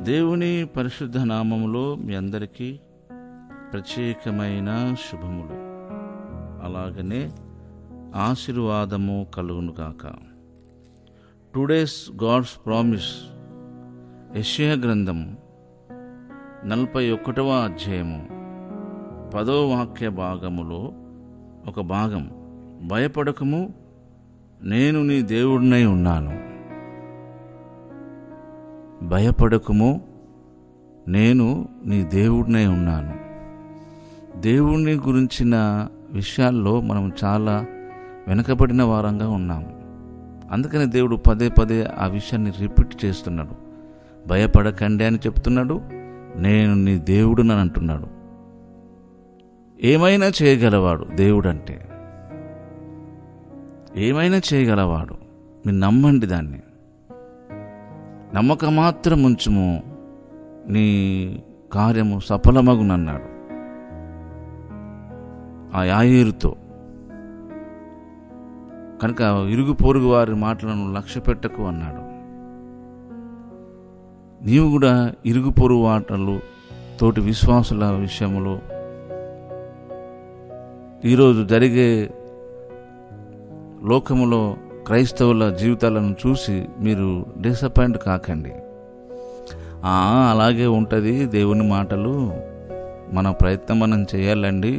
దేవుని పరిశుద్ధ నామములో మీ అందరికీ ప్రత్యేకమైన శుభములు, అలాగనే ఆశీర్వాదము కలుగునుగాక. టుడేస్ గాడ్స్ ప్రామిస్, యెషయా గ్రంథం 41వ అధ్యాయము 10వ వాక్య భాగములో ఒక భాగం. భయపడకము, నేను నీ దేవుడినై ఉన్నాను. భయపడకము, నేను నీ దేవుడినై ఉన్నాను. దేవుణ్ణి గురించిన విషయాల్లో మనం చాలా వెనకబడిన వారంగా ఉన్నాము. అందుకని దేవుడు పదే పదే ఆ విషయాన్ని రిపీట్ చేస్తున్నాడు. భయపడకండి అని చెప్తున్నాడు. నేను నీ దేవుడుని అంటున్నాడు. ఏమైనా చేయగలవాడు దేవుడంటే, ఏమైనా చేయగలవాడు. మీరు నమ్మండి, దాన్ని నమ్మకం మాత్రం ఉంచుము, నీ కార్యము సఫలమగునన్నాడు ఆ యాయేరుతో. కనుక ఇరుగు పొరుగు వారి మాటలను లక్ష్య పెట్టకు అన్నాడు. నీవు కూడా ఇరుగు పొరుగు మాటలు, తోటి విశ్వాసుల విషయంలో ఈరోజు జరిగే లోకములో క్రైస్తవుల జీవితాలను చూసి మీరు డిసప్పాయింట్ కాకండి. అలాగే ఉంటుంది దేవుని మాటలు, మన ప్రయత్నం మనం చేయాలండి,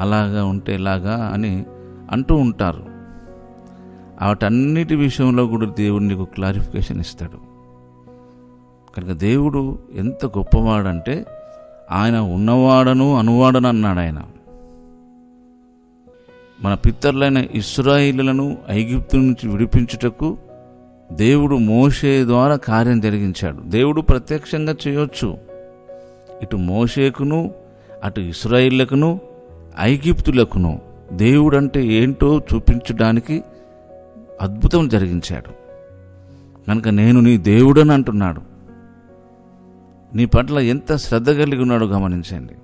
అలాగా ఉంటే ఇలాగా అని అంటూ ఉంటారు. వాటన్నిటి విషయంలో కూడా దేవుడు నీకు క్లారిఫికేషన్ ఇస్తాడు. కనుక దేవుడు ఎంత గొప్పవాడంటే, ఆయన ఉన్నవాడను అనువాడను అన్నాడు. ఆయన మన పితరులైన ఇశ్రాయేలులను ఐగుప్తు నుంచి విడిపించుటకు దేవుడు మోషే ద్వారా కార్యం జరిగించాడు. దేవుడు ప్రత్యక్షంగా చేయొచ్చు. ఇటు మోషేకును, అటు ఇశ్రాయేలులకును, ఐగుప్తులకును దేవుడు అంటే ఏంటో చూపించడానికి అద్భుతం జరిగించాడు. కనుక నేను నీ దేవుడని అంటున్నాడు. నీ పట్ల ఎంత శ్రద్ధ కలిగి ఉన్నాడో గమనించండి.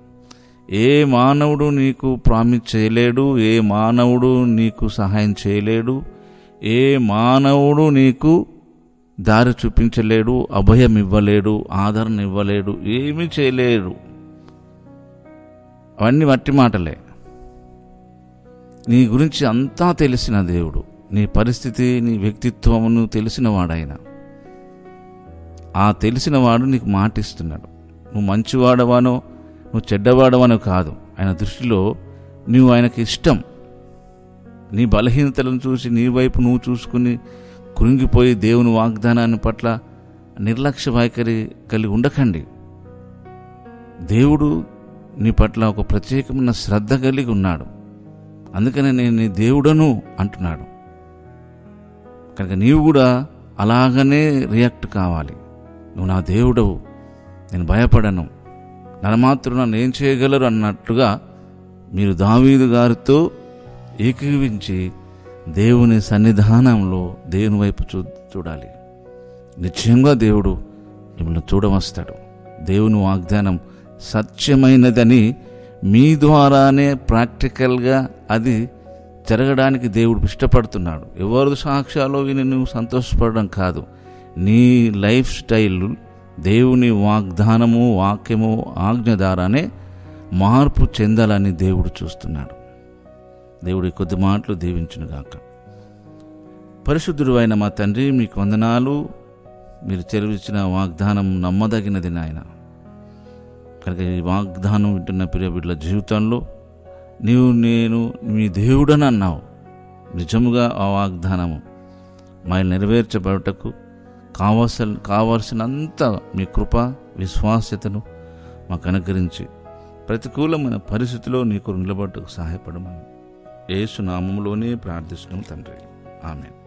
ఏ మానవుడు నీకు ప్రామిస్ చేయలేడు, ఏ మానవుడు నీకు సహాయం చేయలేడు, ఏ మానవుడు నీకు దారి చూపించలేడు, అభయం ఇవ్వలేడు, ఆదరణ ఇవ్వలేడు, ఏమీ చేయలేడు. అవన్నీ మట్టి మాటలే. నీ గురించి అంతా తెలిసిన దేవుడు, నీ పరిస్థితి, నీ వ్యక్తిత్వమును తెలిసినవాడైనా. ఆ తెలిసినవాడు నీకు మాటిస్తున్నాడు. నువ్వు మంచివాడవానో నువ్వు చెడ్డవాడవని కాదు. ఆయన దృష్టిలో నువ్వు ఆయనకి ఇష్టం. నీ బలహీనతలను చూసి నీ వైపు నువ్వు చూసుకుని కృంగిపోయి దేవుని వాగ్దానాన్ని పట్ల నిర్లక్ష్య వైఖరి కలిగి ఉండకండి. దేవుడు నీ పట్ల ఒక ప్రత్యేకమైన శ్రద్ధ కలిగి ఉన్నాడు. అందుకనే నేను నీ దేవుడను అంటున్నాడు. కనుక నీవు కూడా అలాగనే రియాక్ట్ కావాలి. నువ్వు నా దేవుడవు, నేను భయపడను, నన్ను మాత్రం నన్ను ఏం చేయగలరు అన్నట్టుగా మీరు దావీదు గారితో ఏకీవించి దేవుని సన్నిధానంలో దేవుని వైపు చూడాలి. నిశ్చయంగా దేవుడు మిమ్మల్ని చూడవస్తాడు. దేవుని వాగ్దానం సత్యమైనదని మీ ద్వారానే ప్రాక్టికల్గా అది జరగడానికి దేవుడు ఇష్టపడుతున్నాడు. ఎవరు సాక్ష్యాలు విని నువ్వు సంతోషపడడం కాదు. నీ లైఫ్ స్టైల్ దేవుని వాగ్దానము, వాక్యము, ఆజ్ఞ ద్వారానే మార్పు చెందాలని దేవుడు చూస్తున్నాడు. దేవుడి కొద్ది మాటలు దీవించునుగాక. పరిశుద్ధుడు అయిన మా తండ్రి, మీకు వందనాలు. మీరు చెరువిచ్చిన వాగ్దానం నమ్మదగినది నాయన. కనుక ఈ వాగ్దానం వింటున్న ప్రియ బిడ్డల జీవితంలో నేను మీ దేవుడని అన్నావు. నిజముగా ఆ వాగ్దానము మాకు నెరవేర్చబడటకు కావలసినంత మీ కృప, విశ్వాస్యతను మాకు అనుగ్రహించి ప్రతికూలమైన పరిస్థితిలో నీకు నిలబడటకు సహాయపడమని యేసు నామములోనే ప్రార్థిస్తున్నాం తండ్రి. ఆమేన్.